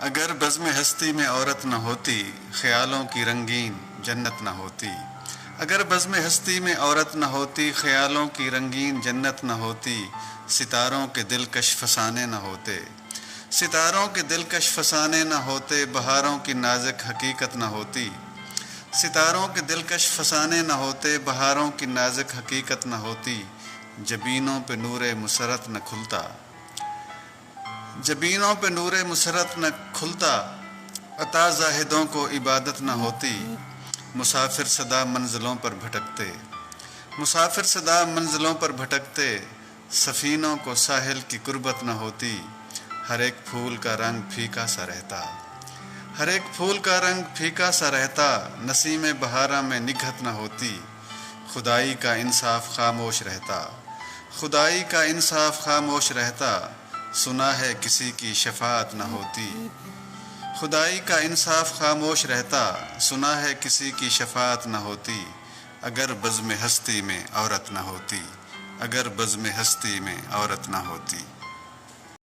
اگر بزم ہستی میں عورت نہ ہوتی، خیالوں کی رنگین جنت نہ ہوتی۔ اگر بزم ہستی میں عورت نہ ہوتی، خیالوں کی رنگین جنت نہ ہوتی، ستاروں کے دلکش فسانے نہ ہوتے، ستاروں کے دلکش فسانے نہ ہوتے، بہاروں کی نازک حقیقت نہ ہوتی، ستاروں کے دلکش فسانے نہ ہوتے، بہاروں کی نازک حقیقت نہ ہوتی، جبینوں پہ نور مسرت نہ کھلتا، جبینوں پہ نور مسرت نہ کھلتا، عطا زاہدوں کو عبادت نہ ہوتی، مسافر صدا منزلوں پر بھٹکتے، مسافر صدا منزلوں پر بھٹکتے، سفینوں کو ساحل کی قربت نہ ہوتی، ہر ایک پھول کا رنگ پھیکا سا رہتا، ہر ایک پھول کا رنگ پھیکا سا رہتا، نسیم بہارا میں نگہت نہ ہوتی، خدائی کا انصاف خاموش رہتا، خدائی کا انصاف خاموش رہتا، سنا ہے کسی کی شفاعت نہ ہوتی، خدائی کا انصاف خاموش رہتا، سنا ہے کسی کی شفاعت نہ ہوتی، اگر بزم ہستی میں عورت نہ ہوتی، اگر بزم ہستی میں عورت نہ ہوتی۔